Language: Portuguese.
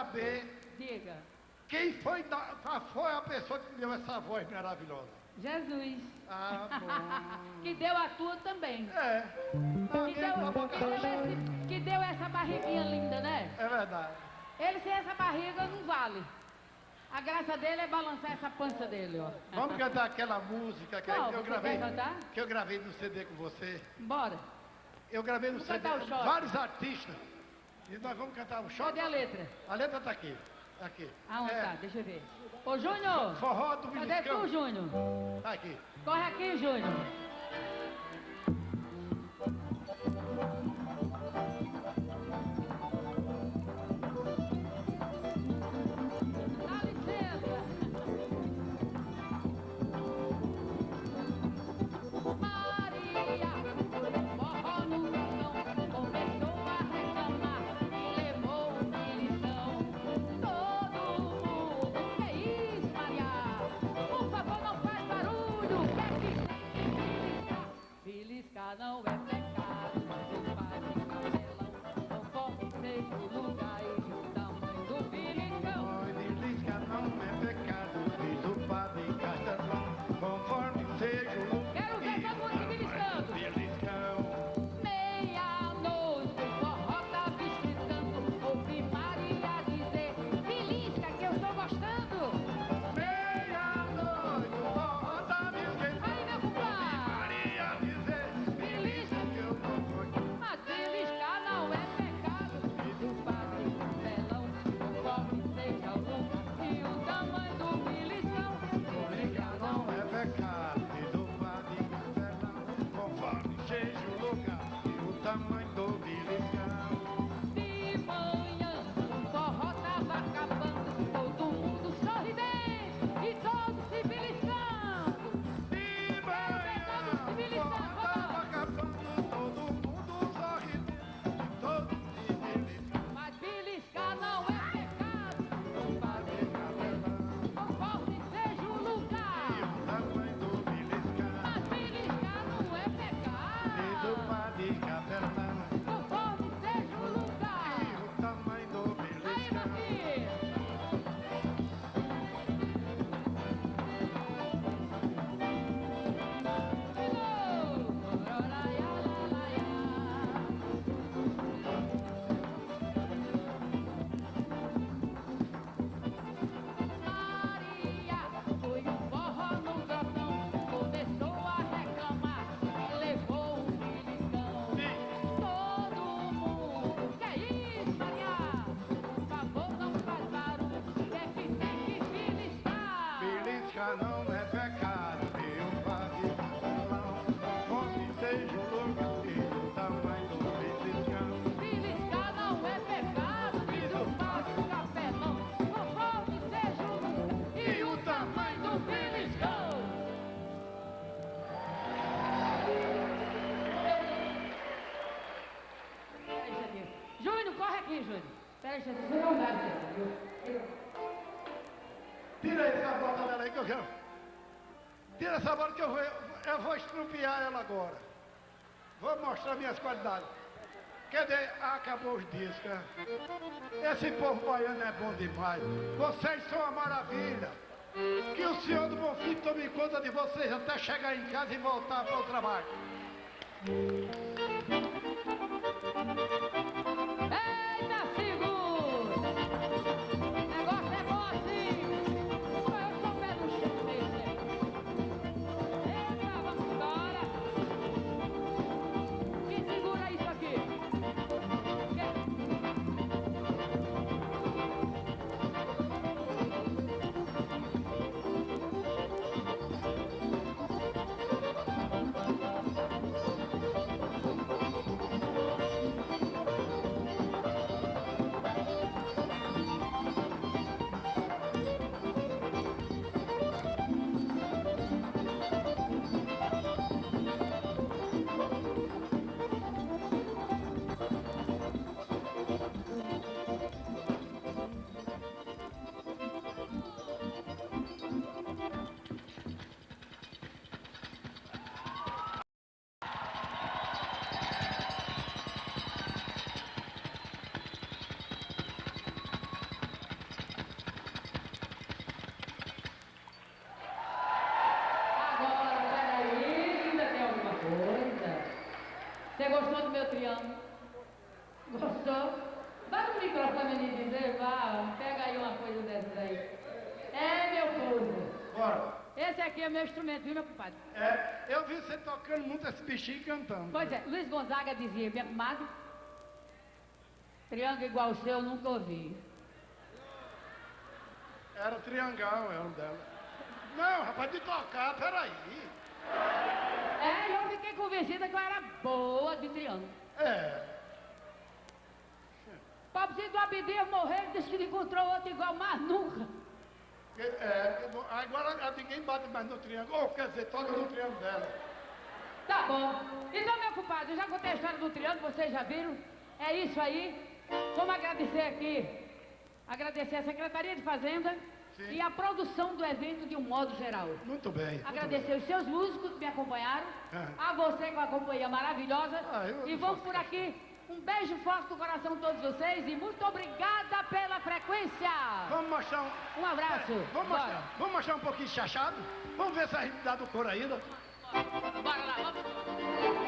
saber Diga. quem foi, qual foi a pessoa que deu essa voz maravilhosa. Jesus. Ah, bom. Que deu a tua também. É. Que deu essa barriguinha linda, né? É verdade. Ele sem essa barriga não vale. A graça dele é balançar essa pança dele, ó. Vamos cantar aquela música que Qual? eu Você gravei. quer cantar? Que eu gravei no CD com você. Bora. Eu gravei no Vamos CD cantar o shot. vários artistas. E nós vamos cantar um shot. Cadê a letra? A letra está aqui. Aqui. Aonde tá? Deixa eu ver. Ô, Júnior! Forró do Cadê Beliscão. tu, Júnior? Tá aqui. Corre aqui, Júnior. Dá licença. Maria, forró no violão, começou a reclamar e levou um beliscão. Todo mundo, que isso, Maria? Por favor, não faz barulho, quer que tem que beliscar. Beliscar não é pecado, não faz cabelão, conforme seja o lugar e o tamanho do beliscão. Oi, belisca não é pecado, diz o padre Castelão, conforme seja o lugar. Quero ver essa música beliscando. Beliscão. Meia-noite, o forró tá beliscando. Ouvi Maria dizer, belisca que eu estou gostando. Meia-noite, o forró tá me esquentando. Aí, meu compadre. Maria dizer, belisca que eu não gosto. Mas beliscar não é pecado. Diz o padre Capelão, conforme seja o lugar e o tamanho do beliscão. Belisca não é pecado, diz o padre Castelão, conforme seja o lugar e o tamanho do beliscão. De manhã, o forró tava acabando, todo mundo sorridente e todos se beliscando. De manhã, o forró tava acabando, todo mundo sorrindo, todo se beliscando. Mas beliscar não é pecado, compadre Capelão, conforme seja o lugar. O tamanho do beliscão. Mas beliscar não é Diz o pecado, padre Capelão, conforme seja o lugar. o tamanho do Aí, beliscão. meu filho. Maria, foi um forró no grotão, começou a reclamar e levou um beliscão. Todo mundo, que isso, Maria? Por favor, não faz barulho, que é que tem que beliscar. Belisca não é pecado, diz o padre Capelão, conforme seja o lugar e o tamanho do beliscão. Beliscar não é pecado, diz o padre Capelão, conforme seja o lugar e o tamanho do beliscão. Peraí, Júnior. Júnior, corre aqui, Júnior. Peraí, Jesus, você não vai ver. Tira essa bota dela aí que eu quero. Tira essa bota que eu vou estrupiar ela agora. Vou mostrar minhas qualidades. Cadê? Acabou os discos. Né? Esse povo baiano é bom demais. Vocês são uma maravilha. Que o Senhor do Bonfim tome conta de vocês até chegar em casa e voltar para o trabalho. Eita, segura! O negócio é bom assim! Só eu sou pé no chão desse aí. Eita, vamos embora! Quem segura isso aqui? aqui é meu instrumento, viu, meu compadre? É, eu vi você tocando muito esse bichinho e cantando. Pois é, Luiz Gonzaga dizia, minha comadre, triângulo igual o seu eu nunca ouvi. Era Triangão, é um dela. Não, rapaz, de tocar, peraí. É, eu fiquei convencida que eu era boa de triângulo. É, Pobrezinho do Abdias morreu, disse que não encontrou outro igual, mas nunca. agora ninguém bate mais no triângulo. Ou quer dizer, toca no triângulo dela. Tá bom. Então, meu compadre, eu já contei a história do triângulo, vocês já viram? É isso aí. Vamos agradecer aqui, agradecer a Secretaria de Fazenda. Sim. E a produção do evento de um modo geral. Muito bem. Agradecer os seus músicos que me acompanharam, Ah. a você com a companhia maravilhosa. E vamos por aqui. Um beijo forte do coração de todos vocês e muito obrigada pela frequência. Vamos mostrar Um abraço. Bora. Vamos mostrar um pouquinho de chachado? Vamos ver se a gente dá do coro ainda. Bora lá, vamos.